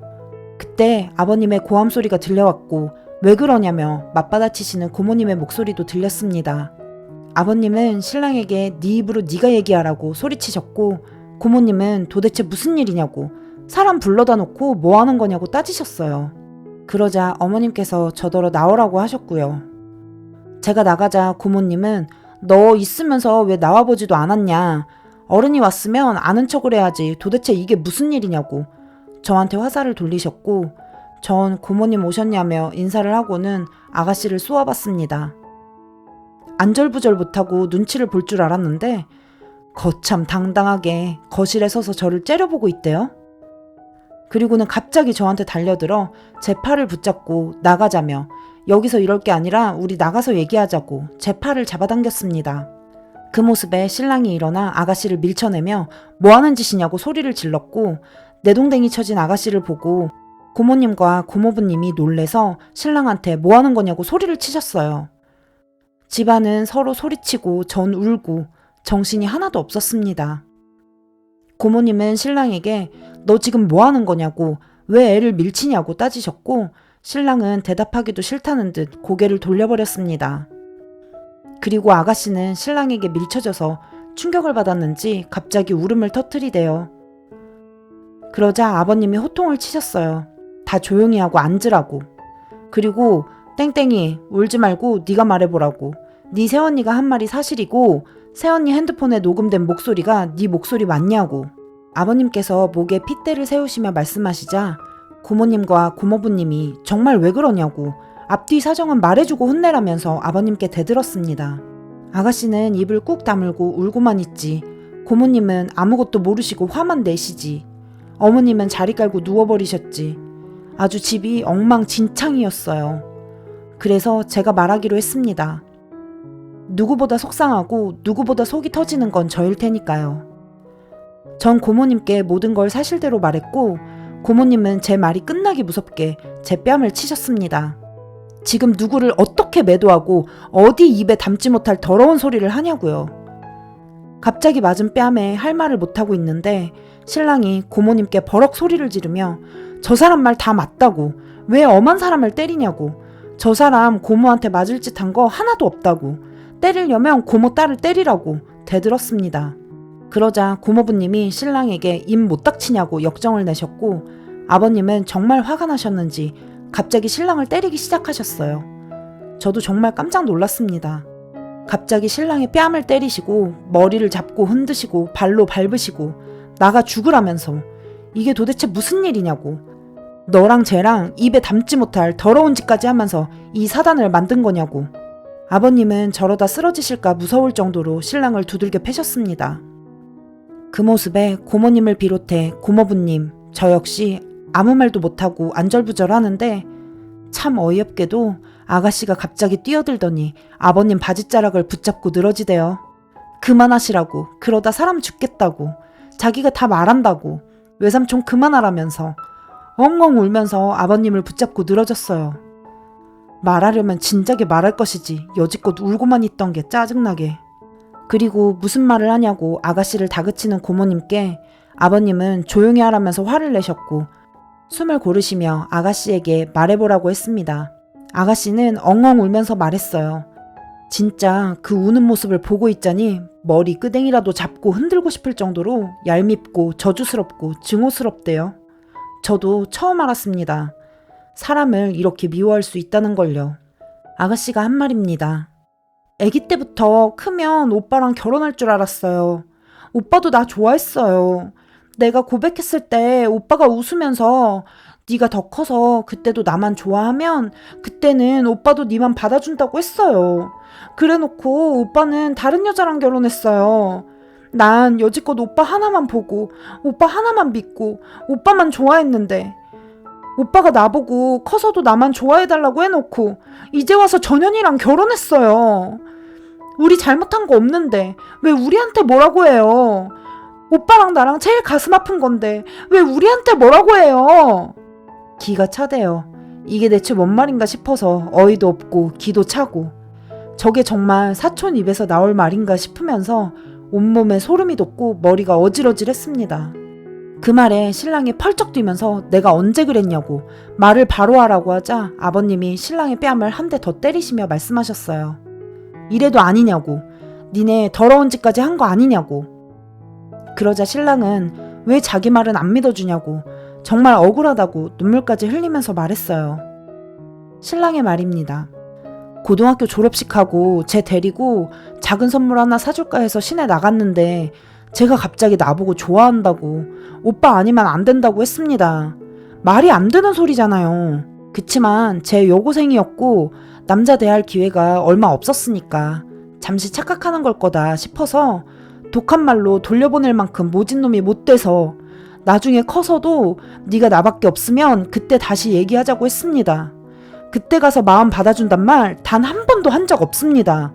그때 아버님의 고함 소리가 들려왔고 왜 그러냐며 맞받아치시는 고모님의 목소리도 들렸습니다. 아버님은 신랑에게 네 입으로 네가 얘기하라고 소리치셨고 고모님은 도대체 무슨 일이냐고 사람 불러다 놓고 뭐 하는 거냐고 따지셨어요. 그러자 어머님께서 저더러 나오라고 하셨고요. 제가 나가자 고모님은 너 있으면서 왜 나와보지도 않았냐. 어른이 왔으면 아는 척을 해야지 도대체 이게 무슨 일이냐고 저한테 화살을 돌리셨고 전 고모님 오셨냐며 인사를 하고는 아가씨를 쏘아봤습니다. 안절부절 못하고 눈치를 볼 줄 알았는데 거참 당당하게 거실에 서서 저를 째려보고 있대요. 그리고는 갑자기 저한테 달려들어 제 팔을 붙잡고 나가자며 여기서 이럴 게 아니라 우리 나가서 얘기하자고 제 팔을 잡아당겼습니다. 그 모습에 신랑이 일어나 아가씨를 밀쳐내며 뭐하는 짓이냐고 소리를 질렀고 내동댕이 쳐진 아가씨를 보고 고모님과 고모부님이 놀래서 신랑한테 뭐하는 거냐고 소리를 치셨어요. 집안은 서로 소리치고 전 울고 정신이 하나도 없었습니다. 고모님은 신랑에게 너 지금 뭐하는 거냐고 왜 애를 밀치냐고 따지셨고 신랑은 대답하기도 싫다는 듯 고개를 돌려버렸습니다. 그리고 아가씨는 신랑에게 밀쳐져서 충격을 받았는지 갑자기 울음을 터뜨리대요. 그러자 아버님이 호통을 치셨어요. 다 조용히 하고 앉으라고. 그리고 땡땡이 울지 말고 네가 말해보라고. 네 새언니가 한 말이 사실이고 새언니 핸드폰에 녹음된 목소리가 네 목소리 맞냐고. 아버님께서 목에 핏대를 세우시며 말씀하시자 고모님과 고모부님이 정말 왜 그러냐고 앞뒤 사정은 말해주고 혼내라면서 아버님께 대들었습니다. 아가씨는 입을 꾹 다물고 울고만 있지 고모님은 아무것도 모르시고 화만 내시지 어머님은 자리 깔고 누워버리셨지 아주 집이 엉망진창이었어요. 그래서 제가 말하기로 했습니다. 누구보다 속상하고 누구보다 속이 터지는 건 저일 테니까요. 전 고모님께 모든 걸 사실대로 말했고 고모님은 제 말이 끝나기 무섭게 제 뺨을 치셨습니다. 지금 누구를 어떻게 매도하고 어디 입에 담지 못할 더러운 소리를 하냐고요. 갑자기 맞은 뺨에 할 말을 못하고 있는데 신랑이 고모님께 버럭 소리를 지르며 저 사람 말 다 맞다고 왜 엄한 사람을 때리냐고 저 사람 고모한테 맞을 짓 한 거 하나도 없다고 때리려면 고모 딸을 때리라고 대들었습니다. 그러자 고모부님이 신랑에게 입 못 닥치냐고 역정을 내셨고 아버님은 정말 화가 나셨는지 갑자기 신랑을 때리기 시작하셨어요. 저도 정말 깜짝 놀랐습니다. 갑자기 신랑의 뺨을 때리시고 머리를 잡고 흔드시고 발로 밟으시고 나가 죽으라면서 이게 도대체 무슨 일이냐고 너랑 쟤랑 입에 담지 못할 더러운 짓까지 하면서 이 사단을 만든 거냐고 아버님은 저러다 쓰러지실까 무서울 정도로 신랑을 두들겨 패셨습니다. 그 모습에 고모님을 비롯해 고모부님, 저 역시 아무 말도 못하고 안절부절하는데 참 어이없게도 아가씨가 갑자기 뛰어들더니 아버님 바지자락을 붙잡고 늘어지대요. 그만하시라고. 그러다 사람 죽겠다고. 자기가 다 말한다고. 외삼촌 그만하라면서 엉엉 울면서 아버님을 붙잡고 늘어졌어요. 말하려면 진작에 말할 것이지 여지껏 울고만 있던 게 짜증나게. 그리고 무슨 말을 하냐고 아가씨를 다그치는 고모님께 아버님은 조용히 하라면서 화를 내셨고 숨을 고르시며 아가씨에게 말해보라고 했습니다. 아가씨는 엉엉 울면서 말했어요. 진짜 그 우는 모습을 보고 있자니 머리 끄댕이라도 잡고 흔들고 싶을 정도로 얄밉고 저주스럽고 증오스럽대요. 저도 처음 알았습니다. 사람을 이렇게 미워할 수 있다는 걸요. 아가씨가 한 말입니다. 아기 때부터 크면 오빠랑 결혼할 줄 알았어요. 오빠도 나 좋아했어요. 내가 고백했을 때 오빠가 웃으면서 네가 더 커서 그때도 나만 좋아하면 그때는 오빠도 네만 받아준다고 했어요. 그래놓고 오빠는 다른 여자랑 결혼했어요. 난 여지껏 오빠 하나만 보고 오빠 하나만 믿고 오빠만 좋아했는데 오빠가 나보고 커서도 나만 좋아해달라고 해놓고 이제 와서 전현이랑 결혼했어요. 우리 잘못한 거 없는데 왜 우리한테 뭐라고 해요? 오빠랑 나랑 제일 가슴 아픈 건데 왜 우리한테 뭐라고 해요? 기가 차대요. 이게 대체 뭔 말인가 싶어서 어이도 없고 기도 차고 저게 정말 사촌 입에서 나올 말인가 싶으면서 온몸에 소름이 돋고 머리가 어질어질했습니다. 그 말에 신랑이 펄쩍 뛰면서 내가 언제 그랬냐고 말을 바로 하라고 하자 아버님이 신랑의 뺨을 한 대 더 때리시며 말씀하셨어요. 이래도 아니냐고. 니네 더러운 짓까지 한 거 아니냐고. 그러자 신랑은 왜 자기 말은 안 믿어주냐고 정말 억울하다고 눈물까지 흘리면서 말했어요. 신랑의 말입니다. 고등학교 졸업식하고 쟤 데리고 작은 선물 하나 사줄까 해서 시내 나갔는데 제가 갑자기 나보고 좋아한다고 오빠 아니면 안 된다고 했습니다. 말이 안 되는 소리잖아요. 그치만 제 여고생이었고 남자 대할 기회가 얼마 없었으니까 잠시 착각하는 걸 거다 싶어서 독한 말로 돌려보낼 만큼 모진 놈이 못 돼서 나중에 커서도 네가 나밖에 없으면 그때 다시 얘기하자고 했습니다. 그때 가서 마음 받아준단 말 단 한 번도 한 적 없습니다.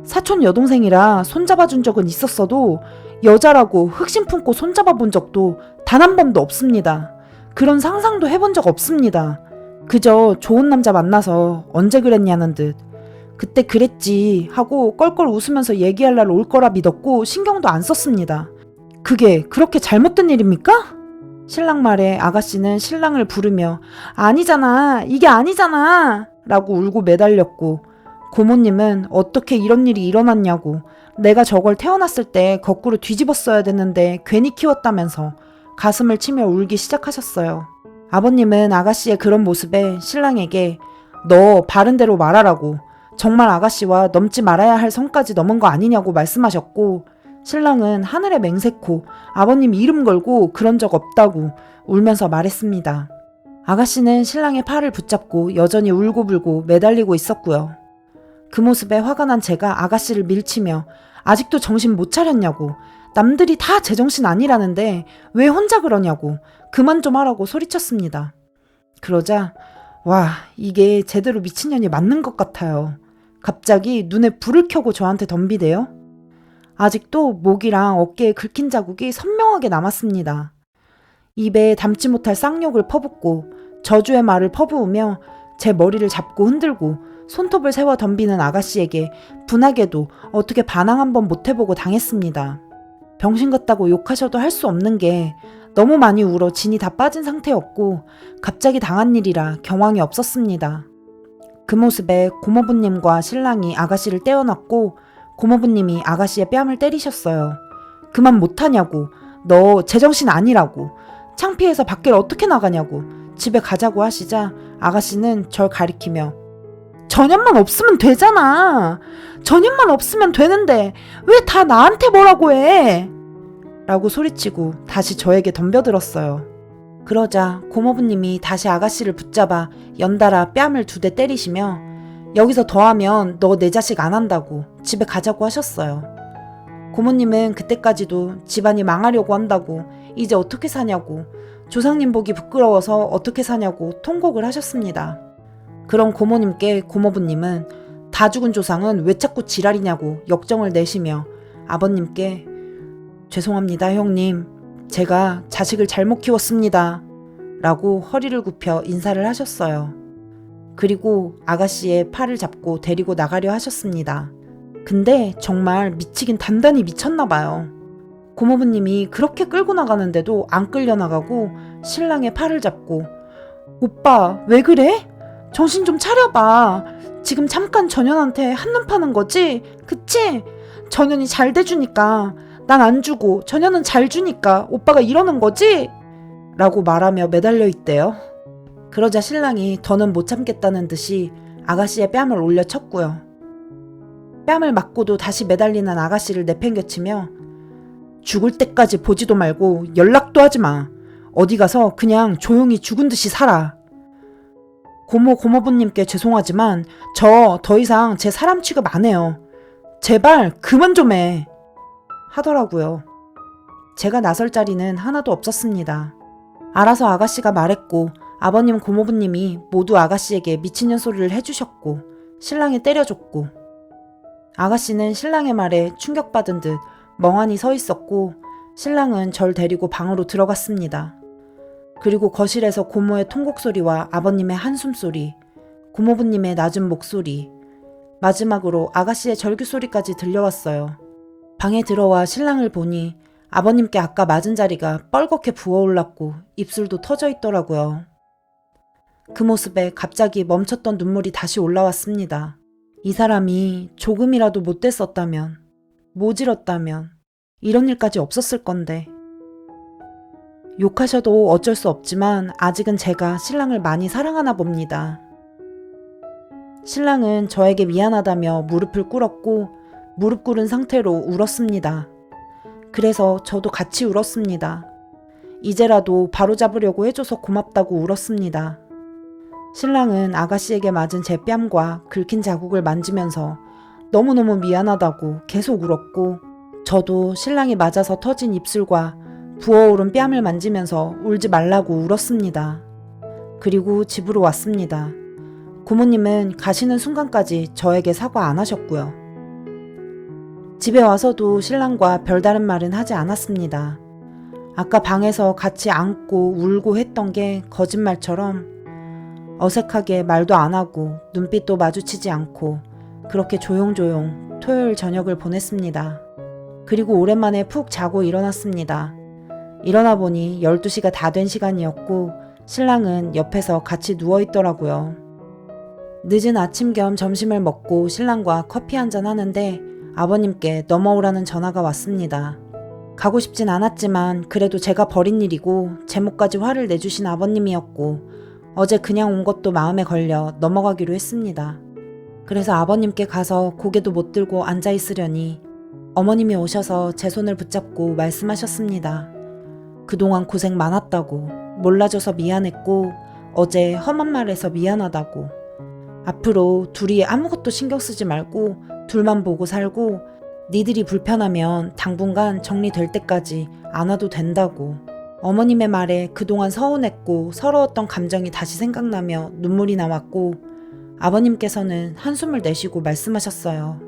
사촌 여동생이라 손잡아준 적은 있었어도 여자라고 흑심 품고 손잡아 본 적도 단 한 번도 없습니다. 그런 상상도 해본 적 없습니다. 그저 좋은 남자 만나서 언제 그랬냐는 듯 그때 그랬지 하고 껄껄 웃으면서 얘기할 날 올 거라 믿었고 신경도 안 썼습니다. 그게 그렇게 잘못된 일입니까? 신랑 말에 아가씨는 신랑을 부르며 아니잖아 이게 아니잖아 라고 울고 매달렸고 고모님은 어떻게 이런 일이 일어났냐고 내가 저걸 태어났을 때 거꾸로 뒤집었어야 됐는데 괜히 키웠다면서 가슴을 치며 울기 시작하셨어요. 아버님은 아가씨의 그런 모습에 신랑에게 너 바른 대로 말하라고 정말 아가씨와 넘지 말아야 할 선까지 넘은 거 아니냐고 말씀하셨고 신랑은 하늘에 맹세코 아버님 이름 걸고 그런 적 없다고 울면서 말했습니다. 아가씨는 신랑의 팔을 붙잡고 여전히 울고불고 매달리고 있었고요. 그 모습에 화가 난 제가 아가씨를 밀치며 아직도 정신 못 차렸냐고 남들이 다 제정신 아니라는데 왜 혼자 그러냐고 그만 좀 하라고 소리쳤습니다. 그러자 와 이게 제대로 미친년이 맞는 것 같아요. 갑자기 눈에 불을 켜고 저한테 덤비대요. 아직도 목이랑 어깨에 긁힌 자국이 선명하게 남았습니다. 입에 담지 못할 쌍욕을 퍼붓고 저주의 말을 퍼부으며 제 머리를 잡고 흔들고 손톱을 세워 덤비는 아가씨에게 분하게도 어떻게 반항 한번 못해보고 당했습니다. 병신 같다고 욕하셔도 할 수 없는 게 너무 많이 울어 진이 다 빠진 상태였고 갑자기 당한 일이라 경황이 없었습니다. 그 모습에 고모부님과 신랑이 아가씨를 떼어놨고 고모부님이 아가씨의 뺨을 때리셨어요. 그만 못하냐고 너 제정신 아니라고 창피해서 밖을 어떻게 나가냐고 집에 가자고 하시자 아가씨는 절 가리키며 전현만 없으면 되잖아. 전현만 없으면 되는데 왜 다 나한테 뭐라고 해? 라고 소리치고 다시 저에게 덤벼들었어요. 그러자 고모부님이 다시 아가씨를 붙잡아 연달아 뺨을 2대 때리시며 여기서 더하면 너 내 자식 안 한다고 집에 가자고 하셨어요. 고모님은 그때까지도 집안이 망하려고 한다고 이제 어떻게 사냐고 조상님 보기 부끄러워서 어떻게 사냐고 통곡을 하셨습니다. 그런 고모님께 고모부님은 다 죽은 조상은 왜 자꾸 지랄이냐고 역정을 내시며 아버님께 죄송합니다 형님. 제가 자식을 잘못 키웠습니다. 라고 허리를 굽혀 인사를 하셨어요. 그리고 아가씨의 팔을 잡고 데리고 나가려 하셨습니다. 근데 정말 미치긴 단단히 미쳤나 봐요. 고모부님이 그렇게 끌고 나가는데도 안 끌려 나가고 신랑의 팔을 잡고 오빠 왜 그래? 정신 좀 차려봐. 지금 잠깐 전현한테 한눈 파는 거지? 그치? 전현이 잘 돼주니까 난 안 주고 전현은 잘 주니까 오빠가 이러는 거지? 라고 말하며 매달려 있대요. 그러자 신랑이 더는 못 참겠다는 듯이 아가씨의 뺨을 올려 쳤고요. 뺨을 맞고도 다시 매달리는 아가씨를 내팽개치며 죽을 때까지 보지도 말고 연락도 하지 마. 어디 가서 그냥 조용히 죽은 듯이 살아. 고모부님께 죄송하지만 저 더 이상 제 사람 취급 안 해요. 제발 그만 좀 해. 하더라고요. 제가 나설 자리는 하나도 없었습니다. 알아서 아가씨가 말했고 아버님 고모부님이 모두 아가씨에게 미친년 소리를 해주셨고 신랑이 때려줬고 아가씨는 신랑의 말에 충격받은 듯 멍하니 서 있었고 신랑은 절 데리고 방으로 들어갔습니다. 그리고 거실에서 고모의 통곡 소리와 아버님의 한숨 소리, 고모부님의 낮은 목소리, 마지막으로 아가씨의 절규 소리까지 들려왔어요. 방에 들어와 신랑을 보니 아버님께 아까 맞은 자리가 뻘겋게 부어올랐고 입술도 터져 있더라고요. 그 모습에 갑자기 멈췄던 눈물이 다시 올라왔습니다. 이 사람이 조금이라도 못됐었다면, 모질었다면 이런 일까지 없었을 건데. 욕하셔도 어쩔 수 없지만 아직은 제가 신랑을 많이 사랑하나 봅니다. 신랑은 저에게 미안하다며 무릎을 꿇었고 무릎 꿇은 상태로 울었습니다. 그래서 저도 같이 울었습니다. 이제라도 바로잡으려고 해줘서 고맙다고 울었습니다. 신랑은 아가씨에게 맞은 제 뺨과 긁힌 자국을 만지면서 너무너무 미안하다고 계속 울었고 저도 신랑이 맞아서 터진 입술과 부어오른 뺨을 만지면서 울지 말라고 울었습니다. 그리고 집으로 왔습니다. 고모님은 가시는 순간까지 저에게 사과 안 하셨고요. 집에 와서도 신랑과 별다른 말은 하지 않았습니다. 아까 방에서 같이 안고 울고 했던 게 거짓말처럼 어색하게 말도 안 하고 눈빛도 마주치지 않고 그렇게 조용조용 토요일 저녁을 보냈습니다. 그리고 오랜만에 푹 자고 일어났습니다. 일어나 보니 12시가 다 된 시간이었고 신랑은 옆에서 같이 누워있더라고요. 늦은 아침 겸 점심을 먹고 신랑과 커피 한잔 하는데 아버님께 넘어오라는 전화가 왔습니다. 가고 싶진 않았지만 그래도 제가 벌인 일이고 제목까지 화를 내주신 아버님이었고 어제 그냥 온 것도 마음에 걸려 넘어가기로 했습니다. 그래서 아버님께 가서 고개도 못 들고 앉아있으려니 어머님이 오셔서 제 손을 붙잡고 말씀하셨습니다. 그동안 고생 많았다고, 몰라줘서 미안했고 어제 험한 말해서 미안하다고, 앞으로 둘이 아무것도 신경 쓰지 말고 둘만 보고 살고 니들이 불편하면 당분간 정리될 때까지 안 와도 된다고. 어머님의 말에 그동안 서운했고 서러웠던 감정이 다시 생각나며 눈물이 나왔고 아버님께서는 한숨을 내쉬고 말씀하셨어요.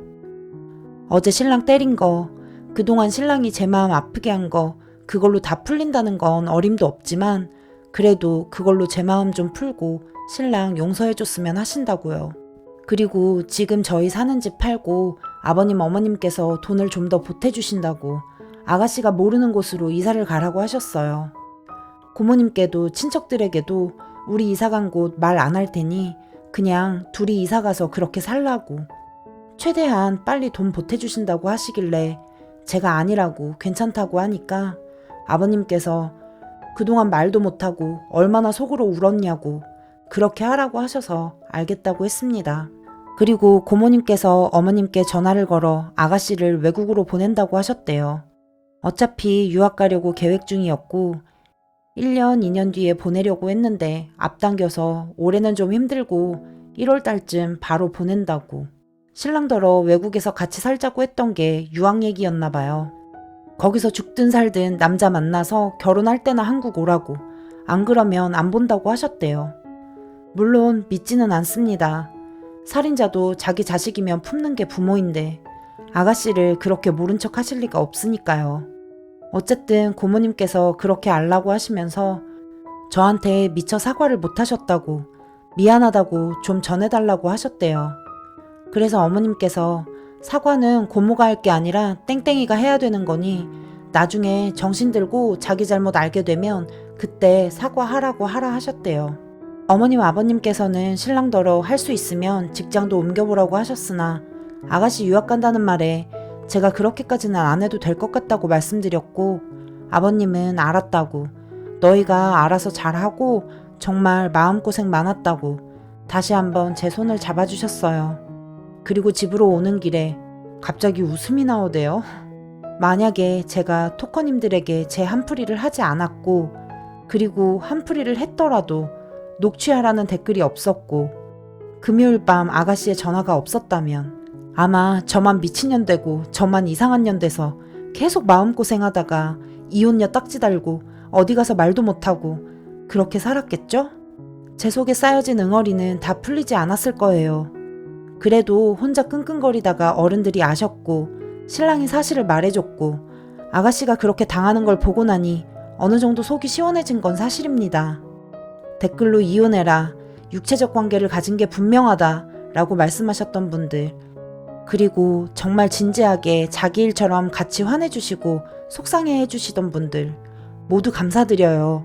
어제 신랑 때린 거, 그동안 신랑이 제 마음 아프게 한 거 그걸로 다 풀린다는 건 어림도 없지만 그래도 그걸로 제 마음 좀 풀고 신랑 용서해줬으면 하신다고요. 그리고 지금 저희 사는 집 팔고 아버님 어머님께서 돈을 좀 더 보태주신다고 아가씨가 모르는 곳으로 이사를 가라고 하셨어요. 고모님께도 친척들에게도 우리 이사 간 곳 말 안 할 테니 그냥 둘이 이사 가서 그렇게 살라고 최대한 빨리 돈 보태주신다고 하시길래 제가 아니라고 괜찮다고 하니까 아버님께서 그동안 말도 못하고 얼마나 속으로 울었냐고 그렇게 하라고 하셔서 알겠다고 했습니다. 그리고 고모님께서 어머님께 전화를 걸어 아가씨를 외국으로 보낸다고 하셨대요. 어차피 유학 가려고 계획 중이었고 1년, 2년 뒤에 보내려고 했는데 앞당겨서 올해는 좀 힘들고 1월 달쯤 바로 보낸다고. 신랑더러 외국에서 같이 살자고 했던 게 유학 얘기였나 봐요. 거기서 죽든 살든 남자 만나서 결혼할 때나 한국 오라고. 안 그러면 안 본다고 하셨대요. 물론 믿지는 않습니다. 살인자도 자기 자식이면 품는 게 부모인데 아가씨를 그렇게 모른 척 하실 리가 없으니까요. 어쨌든 고모님께서 그렇게 알라고 하시면서 저한테 미처 사과를 못 하셨다고, 미안하다고 좀 전해달라고 하셨대요. 그래서 어머님께서 사과는 고모가 할 게 아니라 땡땡이가 해야 되는 거니 나중에 정신 들고 자기 잘못 알게 되면 그때 사과하라고 하라 하셨대요. 어머님 아버님께서는 신랑더러 할 수 있으면 직장도 옮겨보라고 하셨으나 아가씨 유학 간다는 말에 제가 그렇게까지는 안 해도 될 것 같다고 말씀드렸고, 아버님은 알았다고, 너희가 알아서 잘하고 정말 마음고생 많았다고 다시 한번 제 손을 잡아주셨어요. 그리고 집으로 오는 길에 갑자기 웃음이 나오대요. 만약에 제가 토커님들에게 제 한풀이를 하지 않았고, 그리고 한풀이를 했더라도 녹취하라는 댓글이 없었고, 금요일 밤 아가씨의 전화가 없었다면 아마 저만 미친년 되고 저만 이상한 년 돼서 계속 마음고생하다가 이혼녀 딱지 달고 어디 가서 말도 못하고 그렇게 살았겠죠? 제 속에 쌓여진 응어리는 다 풀리지 않았을 거예요. 그래도 혼자 끙끙거리다가 어른들이 아셨고 신랑이 사실을 말해줬고 아가씨가 그렇게 당하는 걸 보고 나니 어느 정도 속이 시원해진 건 사실입니다. 댓글로 이혼해라, 육체적 관계를 가진 게 분명하다 라고 말씀하셨던 분들, 그리고 정말 진지하게 자기 일처럼 같이 화내주시고 속상해 해주시던 분들 모두 감사드려요.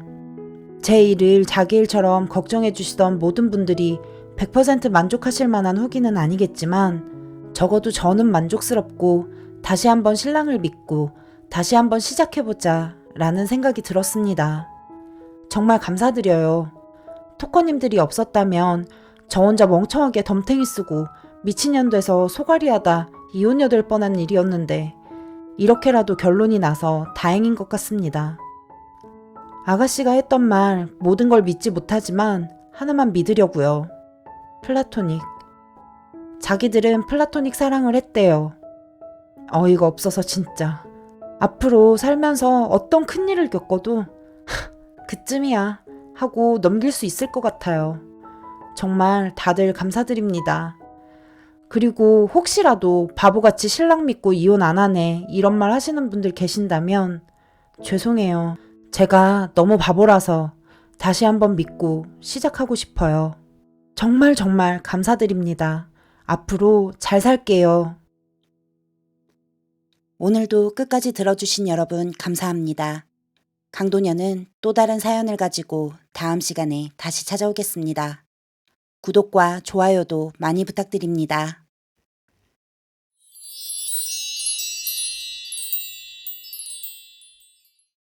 제 일을 자기 일처럼 걱정해주시던 모든 분들이 100% 만족하실 만한 후기는 아니겠지만 적어도 저는 만족스럽고 다시 한번 신랑을 믿고 다시 한번 시작해보자 라는 생각이 들었습니다. 정말 감사드려요. 토커님들이 없었다면 저 혼자 멍청하게 덤탱이 쓰고 미친년 돼서 소갈이하다 이혼녀 될 뻔한 일이었는데 이렇게라도 결론이 나서 다행인 것 같습니다. 아가씨가 했던 말 모든 걸 믿지 못하지만 하나만 믿으려고요. 플라토닉. 자기들은 플라토닉 사랑을 했대요. 어이가 없어서 진짜. 앞으로 살면서 어떤 큰일을 겪어도 그쯤이야 하고 넘길 수 있을 것 같아요. 정말 다들 감사드립니다. 그리고 혹시라도 바보같이 신랑 믿고 이혼 안 하네 이런 말 하시는 분들 계신다면 죄송해요. 제가 너무 바보라서 다시 한번 믿고 시작하고 싶어요. 정말 정말 감사드립니다. 앞으로 잘 살게요. 오늘도 끝까지 들어주신 여러분 감사합니다. 강도녀는 또 다른 사연을 가지고 다음 시간에 다시 찾아오겠습니다. 구독과 좋아요도 많이 부탁드립니다.